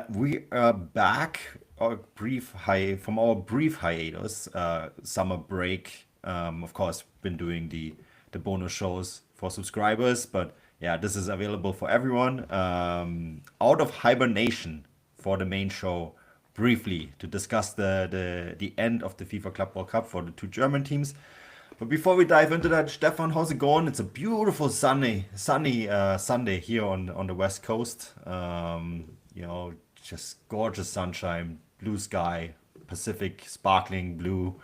We are back from our brief hiatus, summer break. Of course, been doing the bonus shows for subscribers, but yeah, this is available for everyone. Out of hibernation for the main show, briefly to discuss the end of the FIFA Club World Cup for the two German teams. But before we dive into that, Stefan, how's it going? It's a beautiful sunny Sunday here on the West Coast. Just gorgeous sunshine, blue sky, Pacific sparkling blue.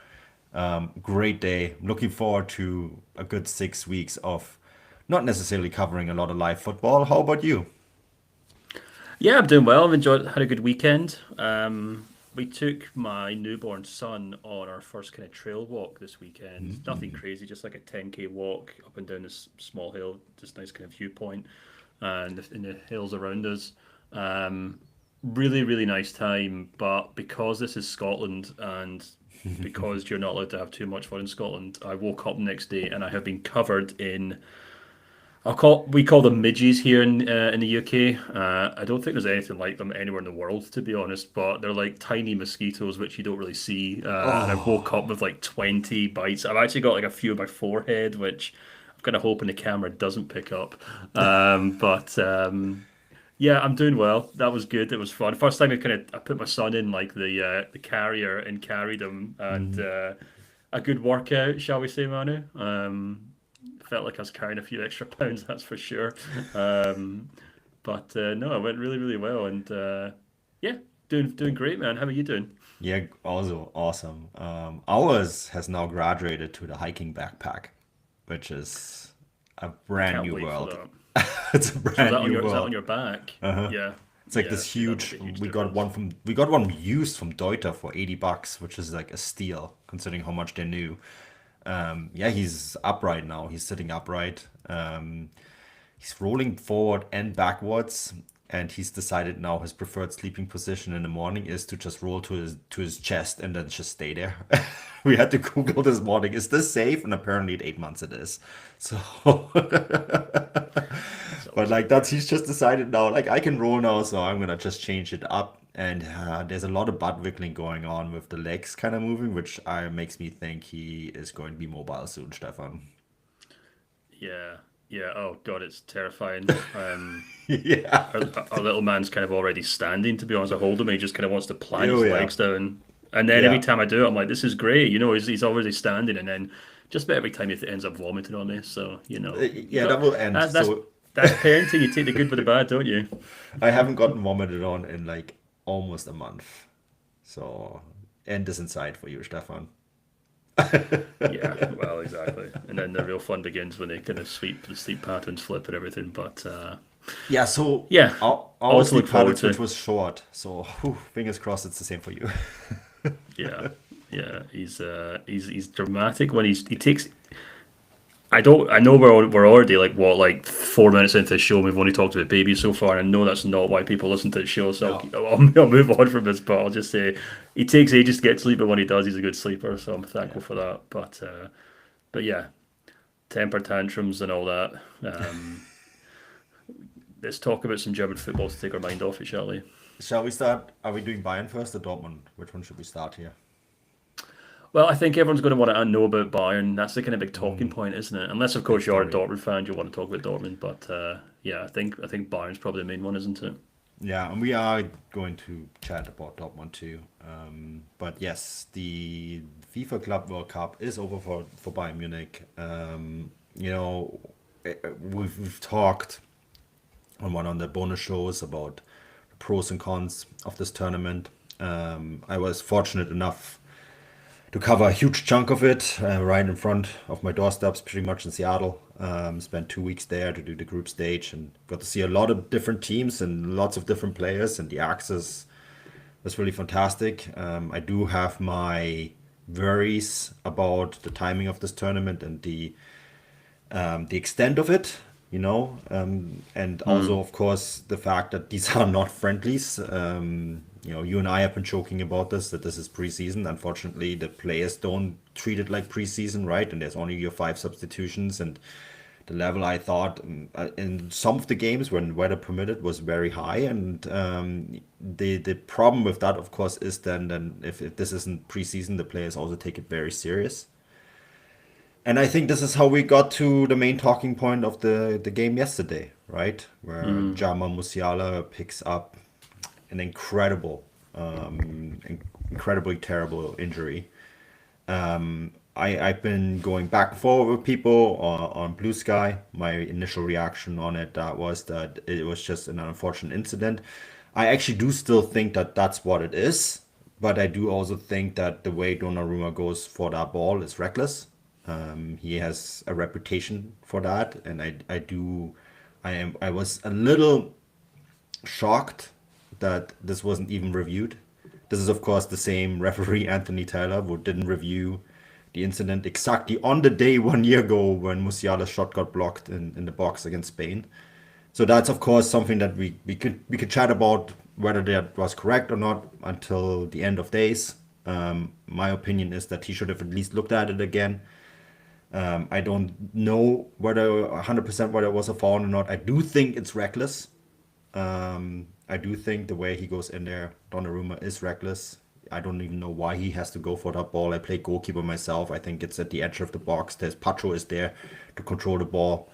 Great day. I'm looking forward to a good 6 weeks of not necessarily covering a lot of live football. How about you? Yeah, I'm doing well. I've enjoyed had a good weekend. We took my newborn son on our first kind of trail walk this weekend. Nothing Mm-hmm. crazy, just like a 10K walk up and down this small hill, just nice kind of viewpoint and in the hills around us. Um, really nice time. But because this is Scotland and because you're not allowed to have too much fun in Scotland, I woke up the next day and I have been covered in we call them midges here in the UK. I don't think there's anything like them anywhere in the world, to be honest. But they're like tiny mosquitoes, which you don't really see. And I woke up Oh, with like 20 bites. I've actually got like a few on my forehead, which I'm kind of hoping the camera doesn't pick up. But yeah, I'm doing well. That was good. It was fun. First time I put my son in like the carrier and carried him, and mm. a good workout, shall we say, Manu? Felt like I was carrying a few extra pounds, that's for sure. Um, but no, it went really well, and yeah, doing great, man. How are you doing? Yeah, also awesome. Ours has now graduated to the hiking backpack, which is a I brand can't new wait for world. that. It's a So brand new is that on world. your back? Uh-huh. Yeah, It's like yeah. this See, that'll make huge. a huge We got one used from Deuter for $80, which is like a steal considering how much they're new. Yeah, he's upright now. He's sitting upright. He's rolling forward and backwards, and he's decided now his preferred sleeping position in the morning is to just roll to his chest and then just stay there. We had to Google this morning, is this safe? And apparently at 8 months it is. So, That's but like awesome. that's he's just decided now, like I can roll now, so I'm gonna just change it up. And there's a lot of butt wiggling going on with the legs kind of moving, which makes me think he is going to be mobile soon, Stefan. Yeah, yeah. Oh God, it's terrifying. Yeah. Our little man's kind of already standing. To be honest, I hold him. He just kind of wants to plant Oh his yeah. legs down, and then every Yeah. time I do it, I'm like, "This is great." He's already standing, and then just about every time he ends up vomiting on me. So you Yeah, that got will end. So that's parenting. You take the good with the bad, don't you? I haven't gotten vomited on in like almost a month. So end is in sight for you, Stefan. Yeah, well, exactly. And then the real fun begins when they kind of sweep the sleep patterns flip and everything. But Yeah, so yeah, our all to look sleep forward pattern switch to. was short. So whew, fingers crossed it's the same for you. Yeah, yeah. He's dramatic when he takes. I don't. I know we're already like what, like 4 minutes into the show, and we've only talked about babies so far. And I know that's not why people listen to the show, so No. I'll move on from this. But I'll just say he takes ages to get sleep, but when he does, he's a good sleeper. So I'm Yeah. thankful for that. But yeah, temper tantrums and all that. Um, let's talk about some German football to take our mind off it, shall we? Shall we start? Are we doing Bayern first or Dortmund? Which one should we start here? Well, I think everyone's going to want to know about Bayern. That's the kind of big talking Mm, point, isn't it? Unless, of big course, you're a story. Dortmund fan, you want to talk about Dortmund. But yeah, I think Bayern's probably the main one, isn't it? Yeah, and we are going to chat about Dortmund too. But yes, the FIFA Club World Cup is over for Bayern Munich. You know, we've talked on one on the bonus shows about the pros and cons of this tournament. I was fortunate enough to cover a huge chunk of it right in front of my doorsteps, pretty much in Seattle. Spent 2 weeks there to do the group stage and got to see a lot of different teams and lots of different players. And the access was really fantastic. I do have my worries about the timing of this tournament and the extent of it, and also, Mm. of course, the fact that these are not friendlies. You and I have been joking about this, that this is preseason. Unfortunately, the players don't treat it like preseason, right? And there's only your five substitutions, and The level I thought in some of the games when weather permitted was very high, and the problem with that, of course, is then if this isn't preseason, the players also take it very serious. And I think this is how we got to the main talking point of the game yesterday, right? Where Mm. Jamal Musiala picks up an incredibly terrible injury. I've been going back and forth with people on Blue Sky. My initial reaction on it was that it was just an unfortunate incident. I actually do still think that that's what it is, but I do also think that the way Donnarumma goes for that ball is reckless. He has a reputation for that, and I was a little shocked that this wasn't even reviewed. This is, of course, the same referee, Anthony Taylor, who didn't review the incident exactly on the day 1 year ago when Musiala's shot got blocked in the box against Spain. So that's, of course, something that we could chat about whether that was correct or not until the end of days. My opinion is that he should have at least looked at it again. I don't know whether 100% whether it was a foul or not. I do think it's reckless. I do think the way he goes in there, Donnarumma, is reckless. I don't even know why he has to go for that ball. I play goalkeeper myself. I think it's at the edge of the box. There's Pacho is there to control the ball.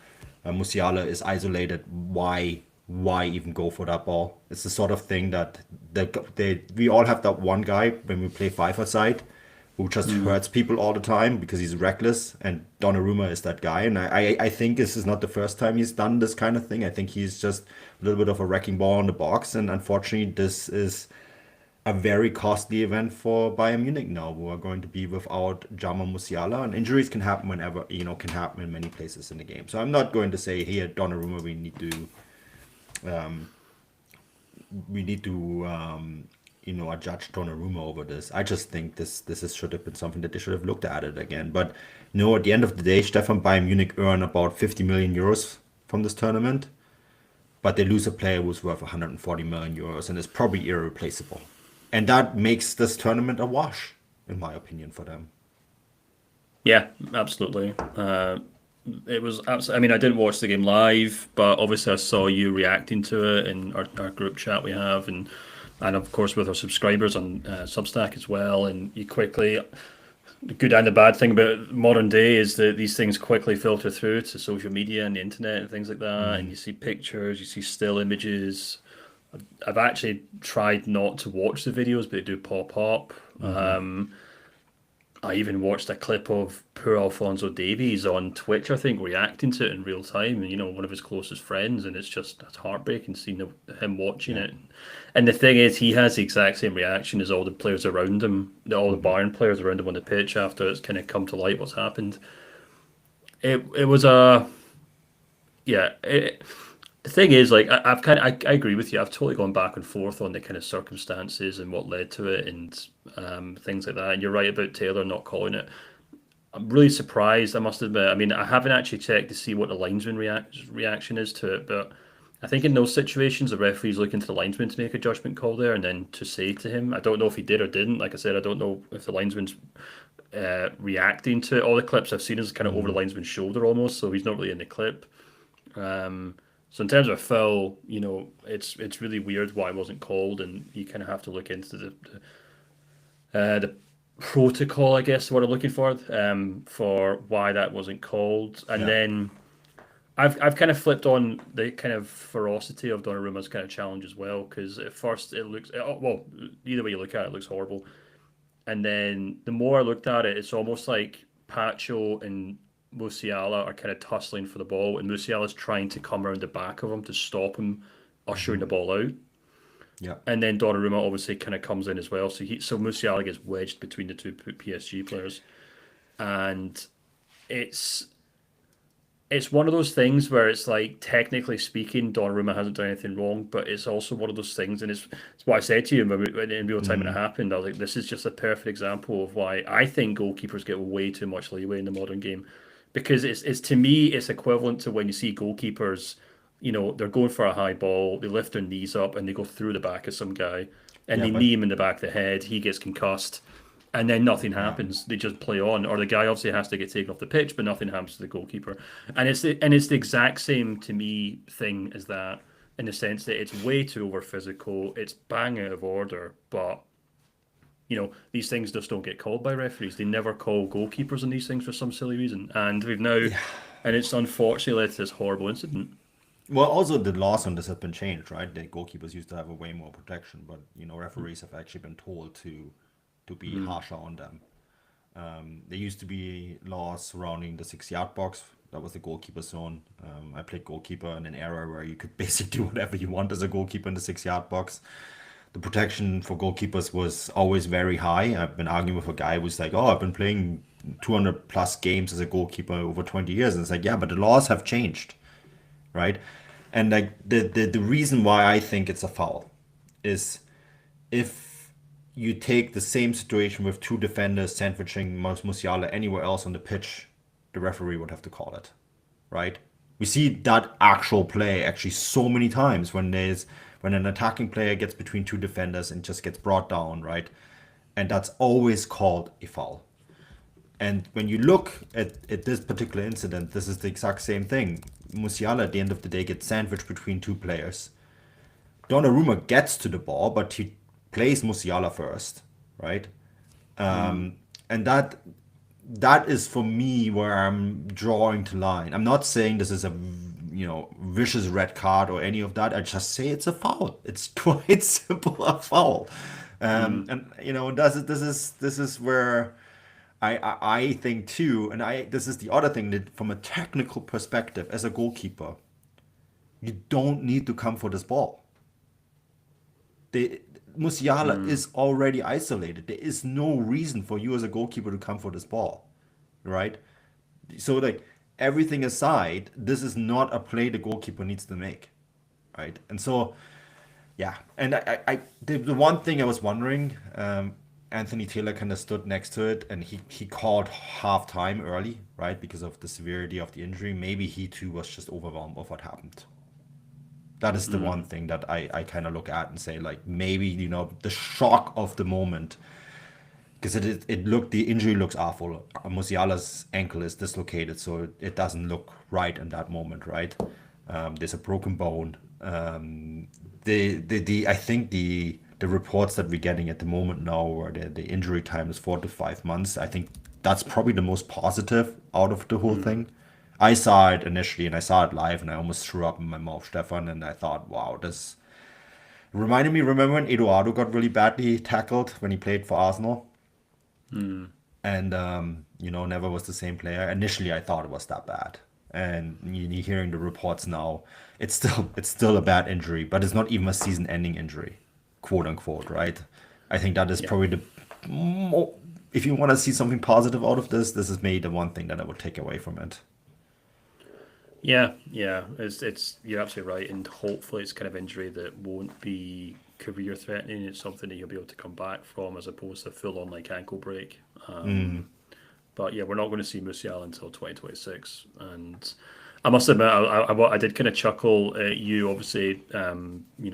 Musiala is isolated. Why even go for that ball? It's the sort of thing that we all have that one guy when we play five-a-side who just Mm. hurts people all the time because he's reckless, and Donnarumma is that guy. And I think this is not the first time he's done this kind of thing. I think he's just a little bit of a wrecking ball in the box, and unfortunately, this is a very costly event for Bayern Munich now, who are going to be without Jamal Musiala, and injuries can happen whenever, can happen in many places in the game. So I'm not going to say here, Donnarumma, we need to judge Donnarumma over this. I just think should have been something that they should have looked at it again. But at the end of the day, Stefan, Bayern Munich earn about 50 million euros from this tournament, but they lose a player who's worth 140 million euros and is probably irreplaceable. And that makes this tournament a wash, in my opinion, for them. Yeah, absolutely. It was absolutely. I mean, I didn't watch the game live, but obviously I saw you reacting to it in our group chat we have, and of course with our subscribers on Substack as well. And you quickly, the good and the bad thing about modern day is that these things quickly filter through to social media and the internet and things like that. And you see pictures, you see still images. I've actually tried not to watch the videos, but they do pop up. I even watched a clip of poor Alfonso Davies on Twitch, I think, reacting to it in real time, and one of his closest friends, and it's heartbreaking seeing him watching Yeah. it. And the thing is, he has the exact same reaction as all the players around him, all the Bayern players around him on the pitch after it's kind of come to light what's happened. It was a yeah. The thing is, like I've kind of I agree with you. I've totally gone back and forth on the kind of circumstances and what led to it and things like that. And you're right about Taylor not calling it. I'm really surprised, I must admit. I mean, I haven't actually checked to see what the linesman reaction is to it, but I think in those situations, the referee's looking to the linesman to make a judgment call there and then to say to him. I don't know if he did or didn't. Like I said, I don't know if the linesman's reacting to it. All the clips I've seen is kind of over the linesman's shoulder almost, so he's not really in the clip. So in terms of a foul, it's really weird why it wasn't called, and you kind of have to look into the protocol, I guess, what I'm looking for why that wasn't called. And Yeah. then I've kind of flipped on the kind of ferocity of Donnarumma's kind of challenge as well, because at first it looks well, either way you look at it, it looks horrible. And then the more I looked at it, it's almost like Pacho and Musiala are kind of tussling for the ball, and Musiala's trying to come around the back of him to stop him ushering the ball out. Yeah. And then Donnarumma obviously kind of comes in as well. So Musiala gets wedged between the two PSG players, and it's it's one of those things where it's like technically speaking, Donnarumma hasn't done anything wrong, but it's also one of those things, and it's what I said to you in real time when it happened. I was like, this is just a perfect example of why I think goalkeepers get way too much leeway in the modern game, because it's to me it's equivalent to when you see goalkeepers, they're going for a high ball, they lift their knees up and they go through the back of some guy, and Yeah, they but knee him in the back of the head, he gets concussed, and then nothing Yeah. happens. They just play on, or the guy obviously has to get taken off the pitch, but nothing happens to the goalkeeper. And it's the exact same to me thing as that, in the sense that it's way too over physical. It's bang out of order, but these things just don't get called by referees. They never call goalkeepers on these things for some silly reason, and Yeah. and it's unfortunately led to this horrible incident. Well, also the laws on this have been changed, right? The goalkeepers used to have a way more protection, but referees have actually been told to be Mm. harsher on them. There used to be laws surrounding the 6 yard box. That was the goalkeeper zone. I played goalkeeper in an era where you could basically do whatever you want as a goalkeeper in the 6 yard box. The protection for goalkeepers was always very high. I've been arguing with a guy who's like, "Oh, I've been playing 200 plus games as a goalkeeper over 20 years." And it's like, yeah, but the laws have changed, right? And like the reason why I think it's a foul is if you take the same situation with two defenders sandwiching Musiala anywhere else on the pitch, the referee would have to call it, right? We see that actual play actually so many times when an attacking player gets between two defenders and just gets brought down, right? And that's always called a foul. And when you look at this particular incident, this is the exact same thing. Musiala at the end of the day gets sandwiched between two players. Donnarumma gets to the ball, but he plays Musiala first, right? Mm. And that is for me where I'm drawing the line. I'm not saying this is a vicious red card or any of that. I just say it's a foul. It's quite simple, a foul. Mm. And this is where I think too, and this is the other thing that from a technical perspective, as a goalkeeper, you don't need to come for this ball. The Musiala Mm. is already isolated. There is no reason for you as a goalkeeper to come for this ball, right? So like everything aside, this is not a play the goalkeeper needs to make, right? And so yeah, and the one thing I was wondering, Anthony Taylor kind of stood next to it, and he called half time early, right, because of the severity of the injury. Maybe he too was just overwhelmed of what happened. That is the one Mm. thing that I kind of look at and say, like, maybe the shock of the moment, because the injury looks awful. Musiala's ankle is dislocated, so it doesn't look right in that moment, right? There's a broken bone. I think the reports that we're getting at the moment now, where the injury time is 4 to 5 months, I think that's probably the most positive out of the whole Mm. thing. I saw it initially, and I saw it live, and I almost threw up in my mouth, Stefan, and I thought, wow, this reminded me. Remember when Eduardo got really badly tackled when he played for Arsenal? Mm. And never was the same player. Initially, I thought it was that bad, and you hearing the reports now, it's still a bad injury, but it's not even a season-ending injury, quote unquote, right? I think that is Yeah. probably if you want to see something positive out of this is maybe the one thing that I would take away from it. Yeah, yeah, it's you're absolutely right, and hopefully it's kind of injury that won't be career threatening. It's something that you'll be able to come back from, as opposed to full on like ankle break. Mm, But yeah, we're not going to see Musiala until 2026, and I must admit, I did kind of chuckle at you, obviously,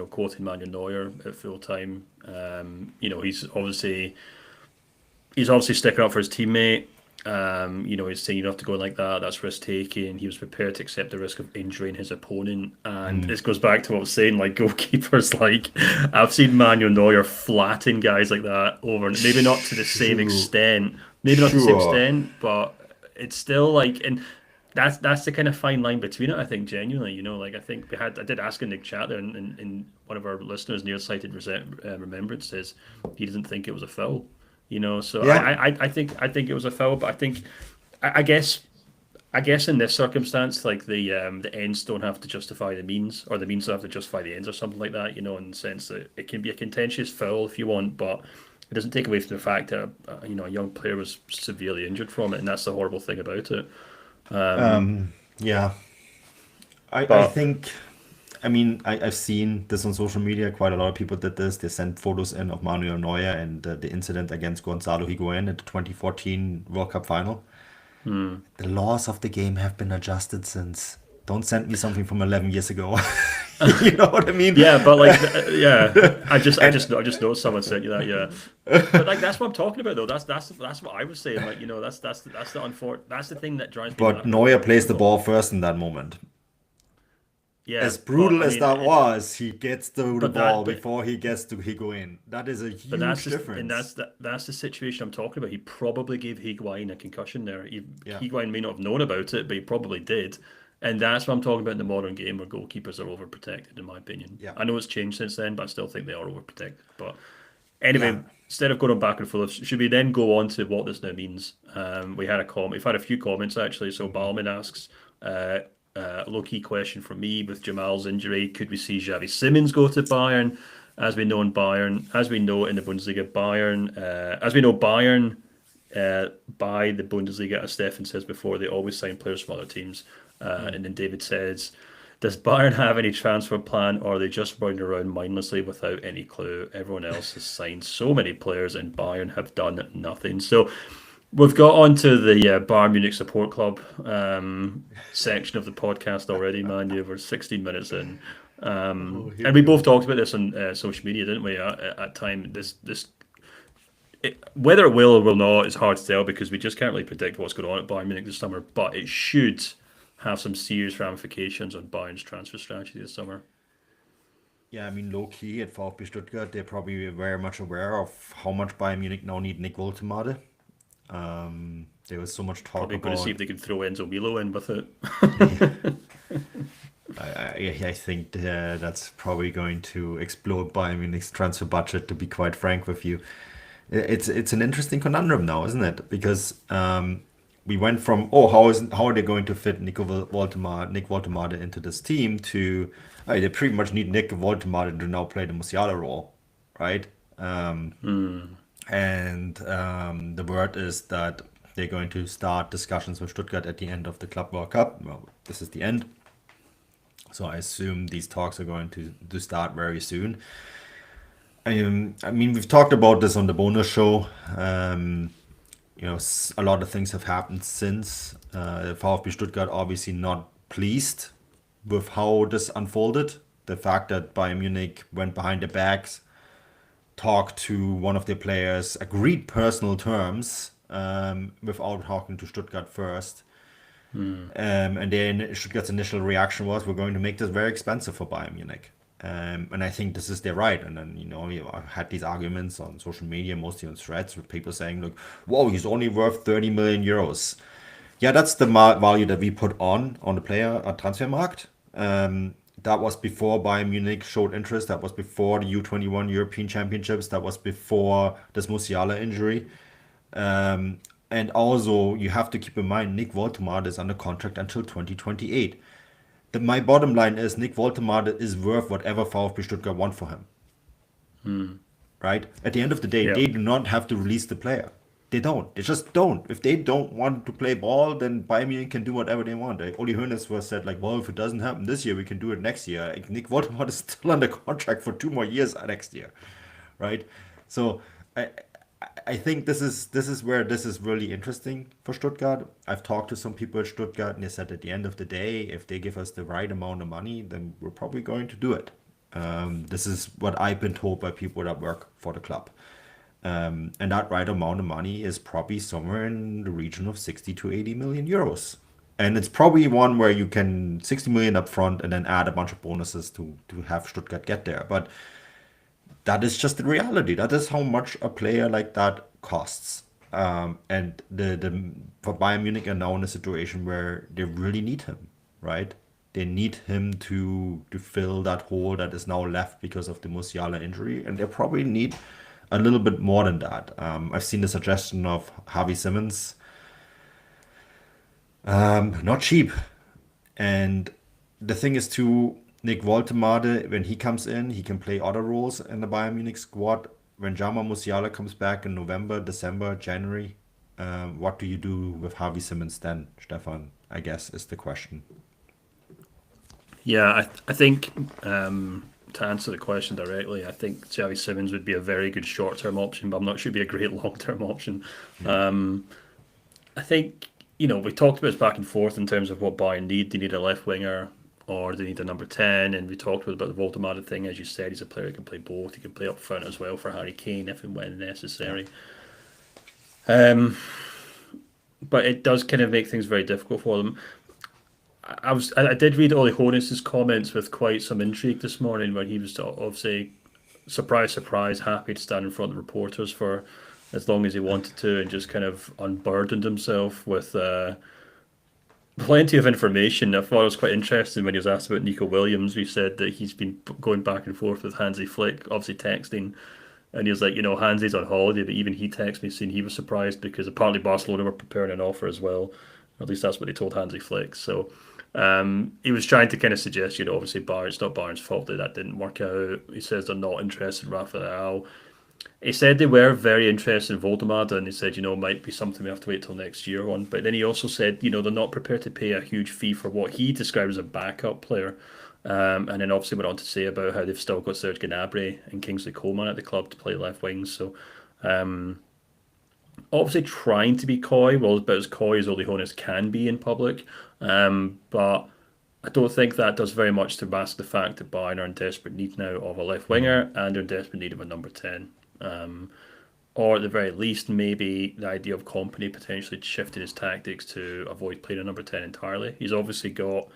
quoting Manuel Neuer at full time. He's obviously sticking up for his teammate. He's saying you don't have to go like that. That's risk taking. He was prepared to accept the risk of injuring his opponent. And mm, this goes back to what I was saying, like goalkeepers, like I've seen Manuel Neuer flatten guys like that over, maybe not to the same true, extent, maybe not to the same sure. extent, but it's still like, and that's the kind of fine line between it. I think genuinely, like I did ask in the chat there, and one of our listeners, nearsighted remembrance, says he doesn't think it was a foul. So Yeah. I think it was a foul, but I guess in this circumstance, like the ends don't have to justify the means, or the means don't have to justify the ends, or something like that. In the sense that it can be a contentious foul if you want, but it doesn't take away from the fact that a young player was severely injured from it, and that's the horrible thing about it. Um, Yeah. I but think, I mean, I've seen this on social media. Quite a lot of people did this. They sent photos in of Manuel Neuer and the incident against Gonzalo Higuain at the 2014 World Cup final. hmm, The laws of the game have been adjusted since. Don't send me something from 11 years ago. You know what I mean? Yeah, but like, yeah, And I just noticed someone sent you that. Yeah, but like that's what I'm talking about though. That's what I was saying. Like, you know, that's the thing that drives me but mad about Neuer modern plays the football. ball first in that moment. Yeah, As but brutal I as mean, that was, he gets to the but ball that, before he gets to Higuain. That is a but that's huge just, and difference. that's the situation I'm talking about. He probably gave Higuain a concussion there. Yeah, Higuain may not have known about it, but he probably did. And that's what I'm talking about in the modern game where goalkeepers are overprotected, in my opinion. yeah, I know it's changed since then, but I still think they are overprotected. But yeah. anyway, instead of going back and forth, should we then go on to what this now means? We've had a few comments actually. So Mhm. Balman asks, a low key question from me with Jamal's injury: could we see Xavi Simons go to Bayern? As we know in the Bundesliga, as we know Bayern by the Bundesliga, as Stefan says before, they always sign players from other teams. Mm. And then David says, does Bayern have any transfer plan, or are they just running around mindlessly without any clue? Everyone else has signed so many players, and Bayern have done nothing. So we've got onto the Bayern Munich support club section of the podcast already, man. You were 16 minutes in. Oh, here And we we both go. talked about this on social media, didn't we? At time, whether it will or will not is hard to tell because we just can't really predict what's going on at Bayern Munich this summer. But it should have some serious ramifications on Bayern's transfer strategy this summer. Yeah, I mean, low key at VfB Stuttgart, they're probably very much aware of how much Bayern Munich now need Nick Woltemade. There was so much talk Probably going to see about. if they can throw Enzo Milo in with it. Yeah, I think that's probably going to explode Bayern Munich's transfer budget, to be quite frank with you. It's an interesting conundrum now, isn't it? Because we went from, oh, how are they going to fit Nick Woltemade into this team to they pretty much need Nick Woltemade to now play the Musiala role, right? And the word is that they're going to start discussions with Stuttgart at the end of the Club World Cup. Well, this is the end. So I assume these talks are going to start very soon. I mean, we've talked about this on the bonus show. A lot of things have happened since. VfB Stuttgart obviously not pleased with how this unfolded. The fact that Bayern Munich went behind their backs, talked to one of their players, agreed personal terms without talking to Stuttgart first. And then Stuttgart's initial reaction was, we're going to make this very expensive for Bayern Munich. And I think this is their right. And then, I had these arguments on social media, mostly on threads, with people saying, look, whoa, he's only worth 30 million euros. Yeah, that's the value that we put on the player at Transfermarkt. That was before Bayern Munich showed interest. That was before the U21 European Championships. That was before this Musiala injury. And also, you have to keep in mind, Nick Woltemade is under contract until 2028. My bottom line is Nick Woltemade is worth whatever VfB Stuttgart want for him, right? At the end of the day, Yeah. they do not have to release the player. They don't. They just don't. If they don't want to play ball, then Bayern Munich can do whatever they want. Like, Uli Hoeneß was said, like, well, if it doesn't happen this year, we can do it next year. Like, Nick Woltemade is still under contract for 2 more years next year, right? So I think this is where this is really interesting for Stuttgart. I've talked to some people at Stuttgart, and they said at the end of the day, if they give us the right amount of money, then we're probably going to do it. This is what I've been told by people that work for the club. And that right amount of money is probably somewhere in the region of 60 to 80 million euros. And it's probably one where you can 60 million up front and then add a bunch of bonuses to have Stuttgart get there. But that is just the reality. That is how much a player like that costs. And the for Bayern Munich are now in a situation where they really need him, right? They need him to fill that hole that is now left because of the Musiala injury, and they probably need a little bit more than that. I've seen the suggestion of Javi Simons, not cheap. And the thing is too, Nick Woltemade, when he comes in, he can play other roles in the Bayern Munich squad. When Jamal Musiala comes back in November, December, January, what do you do with Javi Simons then, Stefan? I guess is the question. Yeah, I think to answer the question directly, I think Xavi Simons would be a very good short term option, but I'm not sure it'd be a great long term option. Yeah. I think we talked about this back and forth in terms of what Bayern need. They need a left winger or they need a number 10. And we talked about the Voldemade thing. As you said, he's a player who can play both. He can play up front as well for Harry Kane if and when necessary. Um, but it does kind of make things very difficult for them. I did read Oli Hoeneß's comments with quite some intrigue this morning, where he was obviously surprise, surprise, happy to stand in front of reporters for as long as he wanted to, and just kind of unburdened himself with plenty of information. I thought it was quite interesting when he was asked about Nico Williams. He said that he's been going back and forth with Hansi Flick, obviously texting, and he was like, Hansi's on holiday, but even he texted me saying he was surprised because apparently Barcelona were preparing an offer as well. At least that's what they told Hansi Flick. So he was trying to kind of suggest, obviously it's not Bayern's fault that didn't work out. He says they're not interested in Rafael. He said they were very interested in Voldemade, and he said, might be something we have to wait till next year on. But then he also said, they're not prepared to pay a huge fee for what he described as a backup player. And then obviously went on to say about how they've still got Serge Gnabry and Kingsley Coman at the club to play left wing. So obviously trying to be coy, well, about as coy as Oli Hoeneß can be in public. But I don't think that does very much to mask the fact that Bayern are in desperate need now of a left winger and they're in desperate need of a number 10. Or at the very least, maybe the idea of Kompany potentially shifting his tactics to avoid playing a number 10 entirely. He's obviously got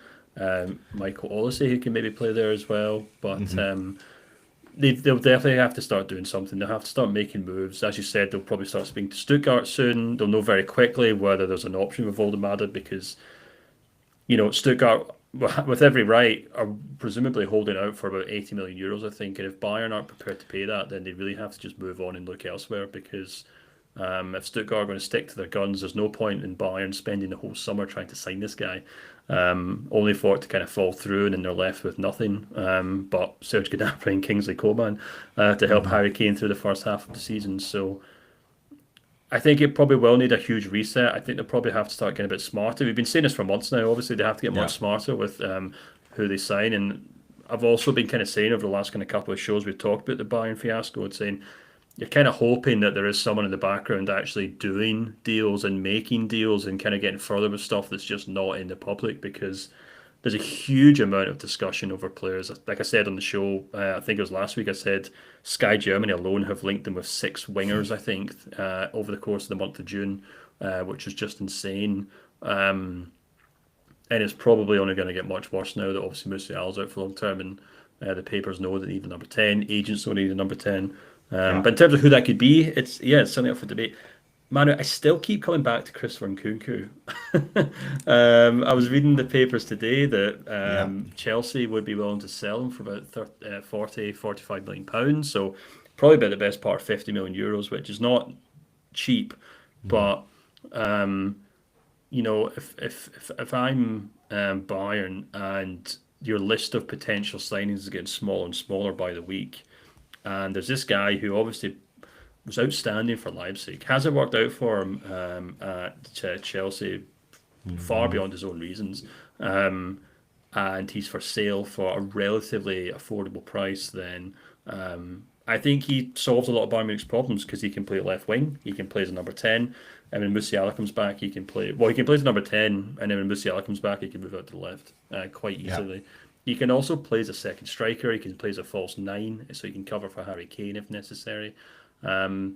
Michael Olise who can maybe play there as well, but they'll definitely have to start doing something. They'll have to start making moves. As you said, they'll probably start speaking to Stuttgart soon. They'll know very quickly whether there's an option with Voldemade because, Stuttgart, with every right, are presumably holding out for about 80 million euros, I think. And if Bayern aren't prepared to pay that, then they really have to just move on and look elsewhere because if Stuttgart are going to stick to their guns, there's no point in Bayern spending the whole summer trying to sign this guy, only for it to kind of fall through and then they're left with nothing but Serge Gnabry and Kingsley Coman to help Harry Kane through the first half of the season. So I think it probably will need a huge reset. I think they'll probably have to start getting a bit smarter. We've been saying this for months now. Obviously, they have to get much smarter with who they sign. And I've also been kind of saying over the last kind of couple of shows we've talked about the Bayern fiasco and saying you're kind of hoping that there is someone in the background actually doing deals and making deals and kind of getting further with stuff that's just not in the public because there's a huge amount of discussion over players. Like I said on the show, I think it was last week, I said Sky Germany alone have linked them with 6 wingers, I think, over the course of the month of June, which is just insane. And it's probably only going to get much worse now that obviously Musiala's out for long term and the papers know they need a number 10. Agents don't need a number 10. But in terms of who that could be, it's certainly up for debate. Manu, I still keep coming back to Christopher Nkunku. I was reading the papers today that Chelsea would be willing to sell him for about 40, 45 million pounds. So probably about the best part of 50 million euros, which is not cheap. But if I'm Bayern and your list of potential signings is getting smaller and smaller by the week, and there's this guy who obviously was outstanding for Leipzig. Hasn't worked out for him at Chelsea, far beyond his own reasons. And he's for sale for a relatively affordable price. Then I think he solves a lot of Bayern Munich's problems because he can play left wing. He can play as a number 10. And when Musiala comes back, he can play. Well, he can play as a number 10, and then when Musiala comes back, he can move out to the left quite easily. Yeah. He can also play as a second striker. He can play as a false 9, so he can cover for Harry Kane if necessary. The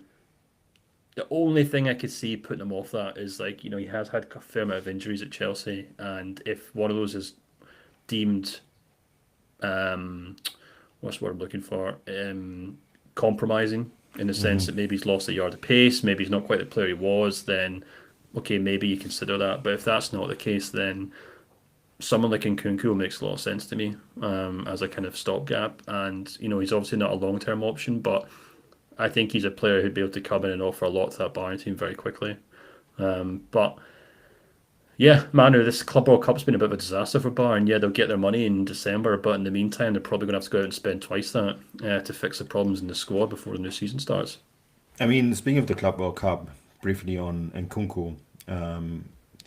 only thing I could see putting him off that is he has had a fair amount of injuries at Chelsea, and if one of those is deemed what's the word I'm looking for, compromising in the sense that maybe he's lost a yard of pace, maybe he's not quite the player he was, then okay, maybe you consider that. But if that's not the case, then someone like Nkunku makes a lot of sense to me as a kind of stopgap. And he's obviously not a long-term option, but I think he's a player who'd be able to come in and offer a lot to that Bayern team very quickly. But yeah, Manu, this Club World Cup's been a bit of a disaster for Bayern. Yeah, they'll get their money in December, but in the meantime, they're probably going to have to go out and spend twice that to fix the problems in the squad before the new season starts. I mean, speaking of the Club World Cup, briefly on Nkunku,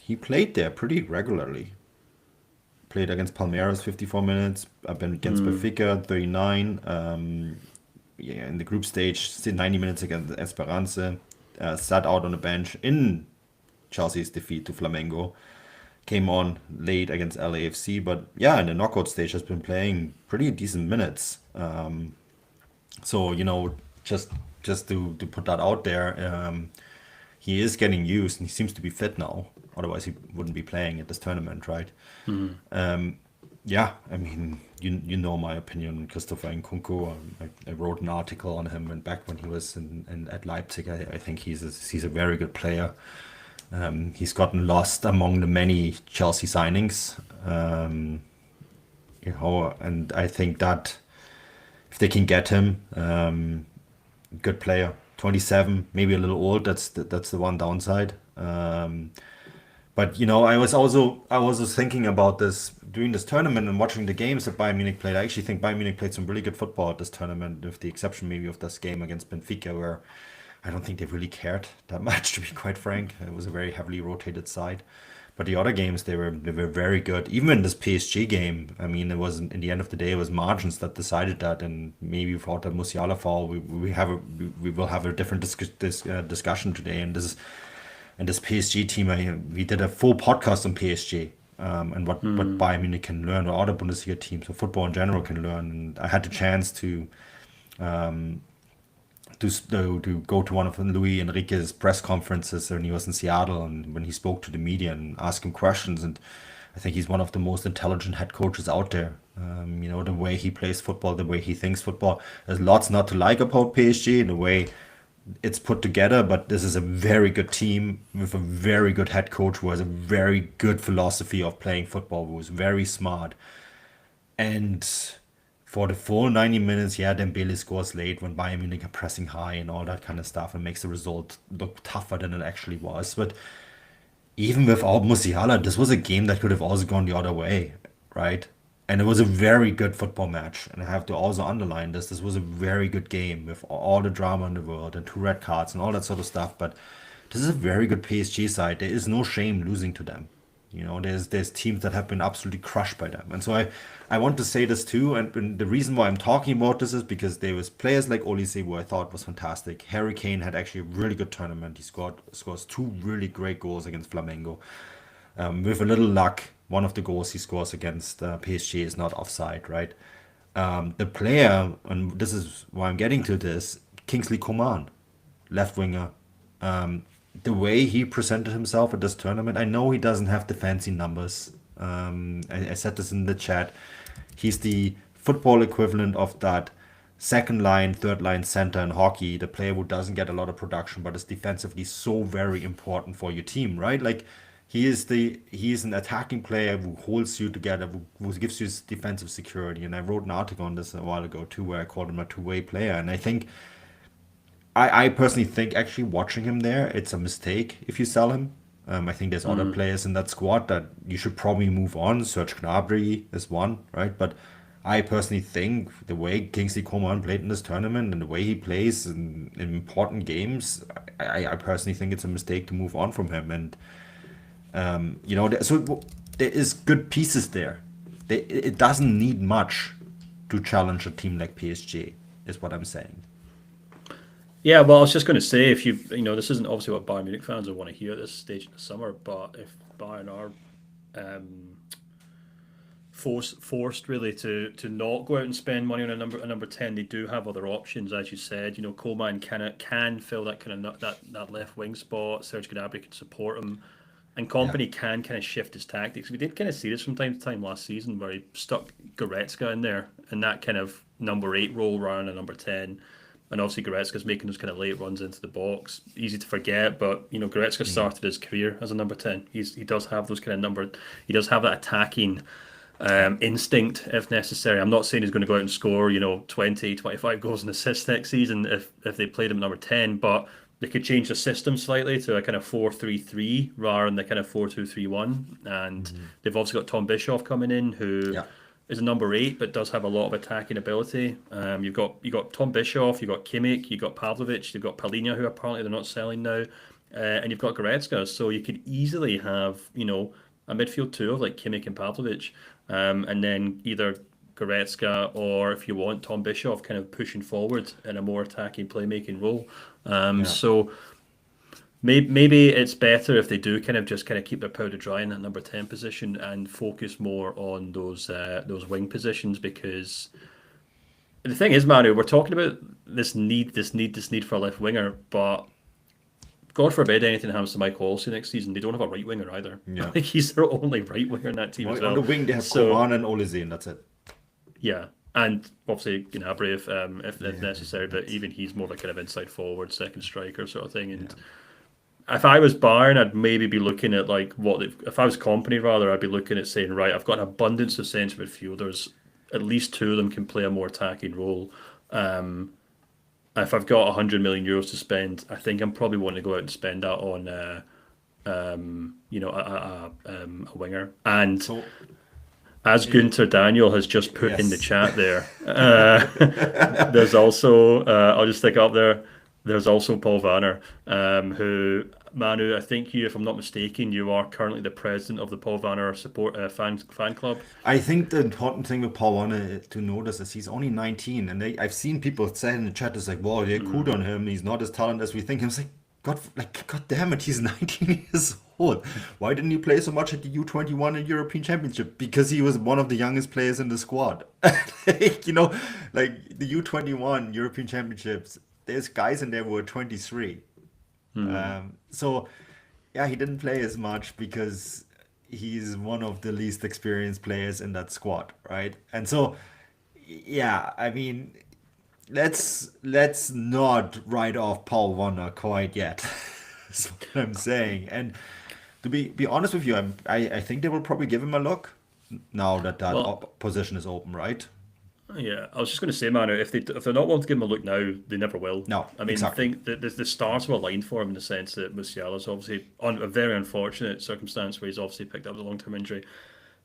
he played there pretty regularly. Played against Palmeiras 54 minutes, against Benfica 39. In the group stage, 90 minutes against Esperance. Sat out on the bench in Chelsea's defeat to Flamengo. Came on late against LAFC, but yeah, in the knockout stage has been playing pretty decent minutes. So just to put that out there, he is getting used and he seems to be fit now. Otherwise, he wouldn't be playing at this tournament, right? Yeah, I mean, you know my opinion on Christopher Nkunku. I wrote an article on him and back when he was at Leipzig. I think he's a very good player. He's gotten lost among the many Chelsea signings, and I think that if they can get him, good player, 27, maybe a little old. That's the one downside. But I was also thinking about this during this tournament and watching the games that Bayern Munich played. I actually think Bayern Munich played some really good football at this tournament, with the exception maybe of this game against Benfica, where I don't think they really cared that much, to be quite frank. It was a very heavily rotated side. But the other games, they were very good. Even in this PSG game, I mean, it wasn't, in the end of the day, it was margins that decided that. And maybe without the Musiala foul, we will have a different discussion today. And this PSG team, we did a full podcast on PSG, and what Bayern Munich can learn, or other Bundesliga teams, or football in general can learn. And I had the chance to go to one of Luis Enrique's press conferences when he was in Seattle, and when he spoke to the media and asked him questions. And I think he's one of the most intelligent head coaches out there. The way he plays football, the way he thinks football. There's lots not to like about PSG, the way it's put together, but this is a very good team with a very good head coach who has a very good philosophy of playing football, who is very smart. And for the full 90 minutes, yeah, Dembele scores late when Bayern Munich are pressing high and all that kind of stuff, and makes the result look tougher than it actually was. But even without Musiala, this was a game that could have also gone the other way, right? And it was a very good football match. And I have to also underline this. This was a very good game with all the drama in the world and 2 red cards and all that sort of stuff. But this is a very good PSG side. There is no shame losing to them. There's teams that have been absolutely crushed by them. And so I want to say this too. And the reason why I'm talking about this is because there was players like Olise, who I thought was fantastic. Harry Kane had actually a really good tournament. He scores 2 really great goals against Flamengo. With a little luck, one of the goals he scores against PSG is not offside, right? The player, and this is why I'm getting to this, Kingsley Coman, left winger. The way he presented himself at this tournament, I know he doesn't have the fancy numbers. I said this in the chat. He's the football equivalent of that second line, third line center in hockey, the player who doesn't get a lot of production but is defensively so very important for your team, right? Like, he is an attacking player who holds you together, who gives you defensive security. And I wrote an article on this a while ago too, where I called him a two-way player. And I think, I personally think, actually watching him there, it's a mistake if you sell him. I think there's other players in that squad that you should probably move on. Serge Gnabry is one, right? But I personally think the way Kingsley Coman played in this tournament and the way he plays in important games, I personally think it's a mistake to move on from him. And so there is good pieces there. It doesn't need much to challenge a team like PSG, is what I'm saying. Yeah, well, I was just going to say, if this isn't obviously what Bayern Munich fans will want to hear at this stage in the summer, but if Bayern are forced really to not go out and spend money on a number 10, they do have other options, as you said. Coleman can fill that kind of that left wing spot. Serge Gnabry can support him, and Kompany can kind of shift his tactics. We did kind of see this from time to time last season, where he stuck Goretzka in there in that kind of number 8 role rather than a number 10. And obviously Goretzka's making those kind of late runs into the box. Easy to forget, but Goretzka started his career as a number 10. He does have those kind of he does have that attacking instinct if necessary. I'm not saying he's going to go out and score 20, 25 goals and assists next season if they played him number 10, but they could change the system slightly to a kind of 4-3-3 rather than the kind of 4-2-3-1. And they've also got Tom Bischoff coming in, who is a number 8 but does have a lot of attacking ability. You've got Tom Bischoff, you've got Kimmich, you've got Pavlovic, you've got Palhinha, who apparently they're not selling now, and you've got Goretzka. So you could easily have a midfield 2 of like Kimmich and Pavlovic, and then either Goretzka or, if you want, Tom Bischoff kind of pushing forward in a more attacking playmaking role. So Maybe it's better if they do kind of keep their powder dry in that number 10 position and focus more on those wing positions, because the thing is, Manu, we're talking about this need for a left winger, but God forbid anything happens to Michael Olsen next season. They don't have a right winger either. Yeah. Like, he's their only right winger in that team as On the well. wing, they have So Kovan and Olise, and that's it. yeah, and obviously Gnabry if Yeah, necessary, but that's even he's more of a kind of inside forward, second striker sort of thing. yeah. And if I was Bayern, I'd maybe be looking at like if I was Company rather, I'd be looking at saying, right, I've got an abundance of centre midfielders. At least two of them can play a more attacking role. Um, if I've got 100 million euros to spend, I think I'm probably wanting to go out and spend that on a winger. And So as yeah. Gunter Daniel has just put in the Yes. chat there, there's also I'll just stick it up there. There's also Paul Vanner, who, Manu, I think you, if I'm not mistaken, you are currently the president of the Paul Vanner support fan club. I think the important thing with Paul Warner to notice is he's only 19, and I've seen people say in the chat, it's like, "Wow, they cooled on him. He's not as talented as we think." I'm like, God damn it, he's 19 years old. Why didn't he play so much at the U21 and European Championship? Because he was one of the youngest players in the squad. Like, like the U21 European Championships, there's guys in there who were 23. So, yeah, he didn't play as much because he's one of the least experienced players in that squad, right? And so, yeah, I mean, let's not write off Paul Warner quite yet. That's what I'm saying. And to be honest with you, I think they will probably give him a look now that Well, position is open, right? yeah, I was just going to say, Manu, if they're not willing to give him a look now, they never will. No, I mean, I exactly. think that the stars were aligned for him in the sense that Musiala's obviously on a very unfortunate circumstance where he's obviously picked up a long term injury.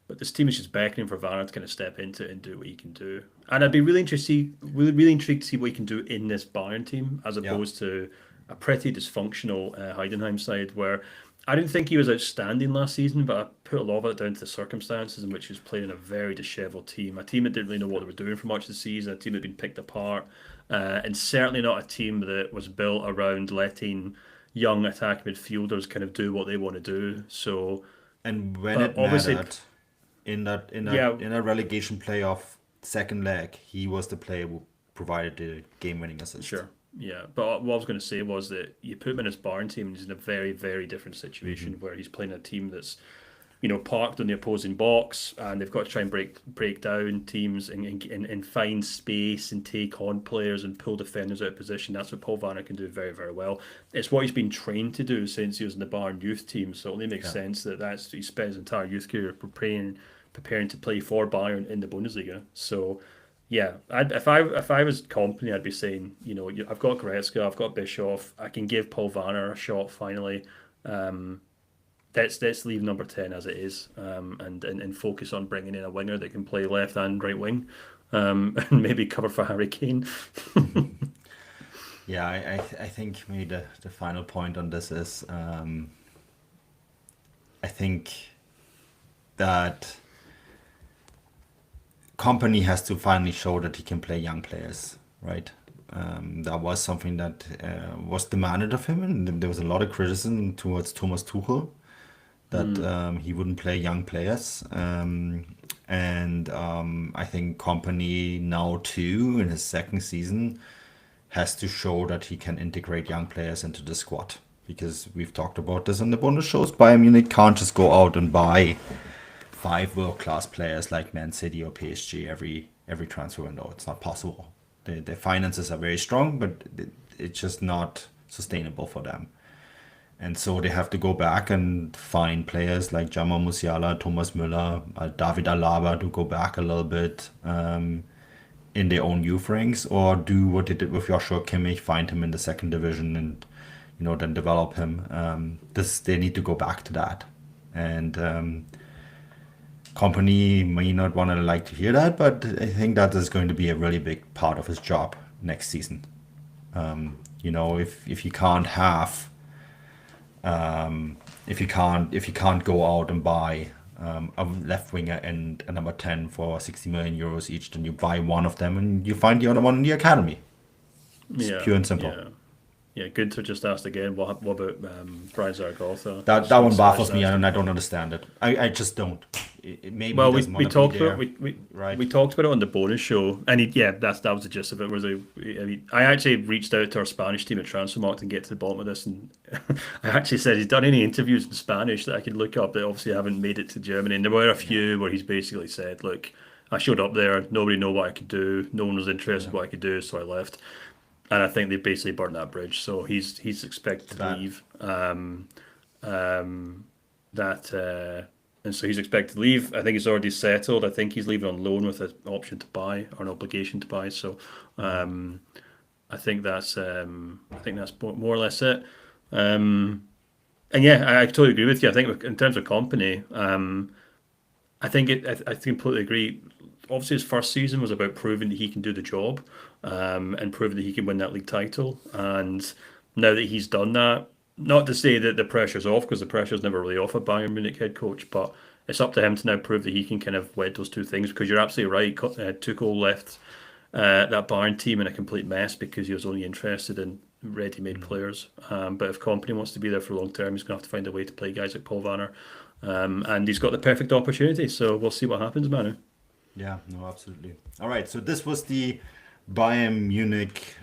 But this team is just beckoning for Varane to kind of step into it and do what he can do. And I'd be really intrigued to see what he can do in this Bayern team, as Yeah. opposed to a pretty dysfunctional Heidenheim side where I didn't think he was outstanding last season, but I put a lot of it down to the circumstances in which he was playing in a very dishevelled team, a team that didn't really know what they were doing for much of the season, a team that had been picked apart, and certainly not a team that was built around letting young attack midfielders kind of do what they want to do. So And when it obviously, mattered in that in that yeah, in a relegation playoff second leg, he was the player who provided the game-winning assist. sure. Yeah, but what I was going to say was that you put him in his Bayern team, and he's in a very, very different Hmm. situation where he's playing a team that's, parked on the opposing box, and they've got to try and break down teams and find space and take on players and pull defenders out of position. That's what Paul Vanner can do very, very well. It's what he's been trained to do since he was in the Bayern youth team. So it only makes Yeah. sense that he spent his entire youth career preparing to play for Bayern in the Bundesliga. So yeah, if I was Company, I'd be saying, I've got Goretzka, I've got Bischoff, I can give Paul Vanner a shot finally. Um, let's leave number 10 as it is, and focus on bringing in a winger that can play left and right wing, and maybe cover for Harry Kane. Yeah, I think maybe the final point on this is I think that Company has to finally show that he can play young players, right? That was something that was demanded of him, and there was a lot of criticism towards Thomas Tuchel that Mm, he wouldn't play young players. And I think Company now too in his second season has to show that he can integrate young players into the squad. Because we've talked about this in the bonus shows. Bayern Munich can't just go out and buy five world-class players like Man City or PSG every transfer window. It's not possible. Their finances are very strong, but it's just not sustainable for them. And so they have to go back and find players like Jamal Musiala, Thomas Müller, David Alaba to go back a little bit in their own youth ranks, or do what they did with Joshua Kimmich, find him in the second division and then develop him. They need to go back to that. And Company may not want to like to hear that, but I think that is going to be a really big part of his job next season. If you can't have if you can't go out and buy a left winger and a number 10 for 60 million euros each, then you buy one of them and you find the other one in the academy. It's yeah, pure and simple. yeah. Yeah, Günther just asked again, what about Brian Zaragoza? That So one baffles Sebastian me, asked and him. I don't understand it. I just don't. Maybe he Well, doesn't we want to be talked about there, right? we talked about it on the bonus show, and yeah, that was the gist of it. I mean, I actually reached out to our Spanish team at Transfermarkt and get to the bottom of this, and I actually said he's done any interviews in Spanish that I could look up that obviously haven't made it to Germany, and there were a Yeah, few where he's basically said, "Look, I showed up there, nobody knew what I could do, no one was interested yeah. in what I could do, so I left." And I think they basically burnt that bridge, so he's expected Too to bad. leave. That and so he's expected to leave. I think he's already settled. I think he's leaving on loan with an option to buy or an obligation to buy. So Mm. um, I think that's more or less it. Um, and yeah, I totally agree with you. I think in terms of company, I completely agree. Obviously, his first season was about proving that he can do the job, and proving that he can win that league title. And now that he's done that, not to say that the pressure's off, because the pressure's never really off a Bayern Munich head coach, but it's up to him to now prove that he can kind of wed those two things. Because you're absolutely right, Tuchel left that Bayern team in a complete mess because he was only interested in ready-made Mm. players. But if company wants to be there for long term, he's going to have to find a way to play guys like Paul Vanner. And he's got the perfect opportunity, so we'll see what happens, Manu. Yeah, no, absolutely. All right, so this was the Bayern Munich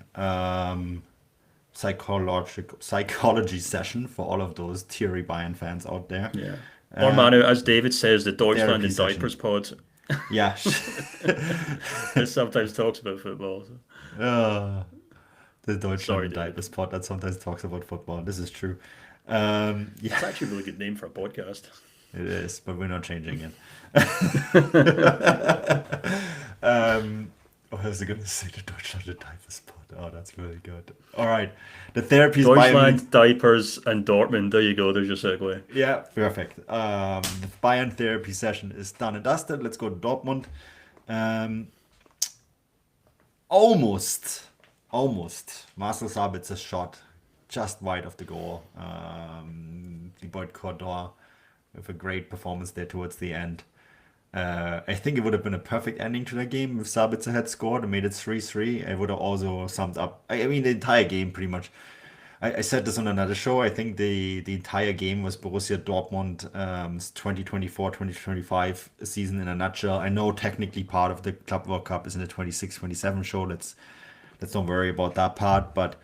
psychology session for all of those Thierry Bayern fans out there. Yeah. Or Uh, Manu, as David says, the Deutschland Therapy in session. diapers pod. Yeah. It sometimes talks about football. So. uh, the Deutschland Sorry, in David. diapers pod that sometimes talks about football. This is true. Yeah, It's actually a really good name for a podcast. it is, but we're not changing it. What was I going to say? The Deutschland in diapers pod. Oh, that's really good. All right. The therapy is Bayern Munich. Deutschland, diapers, and Dortmund. There you go. There's your segue. Yeah, perfect. The Bayern therapy session is done and dusted. Let's go to Dortmund. Um, almost, almost. Marcel Sabitzer's shot just wide of the goal. The boy Cordor with a great performance there towards the end. I think it would have been a perfect ending to the game if Sabitzer had scored and made it 3-3. It would have also summed up, I mean, the entire game pretty much. I said this on another show. I think the entire game was Borussia Dortmund 2024-2025 season in a nutshell. I know technically part of the Club World Cup is in the 26-27 show. Let's not worry about that part. But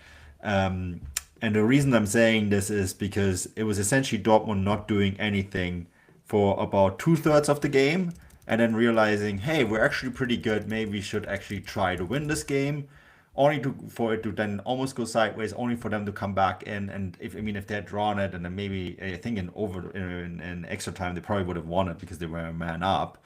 and the reason I'm saying this is because it was essentially Dortmund not doing anything for about two-thirds of the game, and then realizing, hey, we're actually pretty good. Maybe we should actually try to win this game. Only for it to then almost go sideways, only for them to come back in. And if they had drawn it, and then maybe I think in extra time they probably would have won it because they were a man up.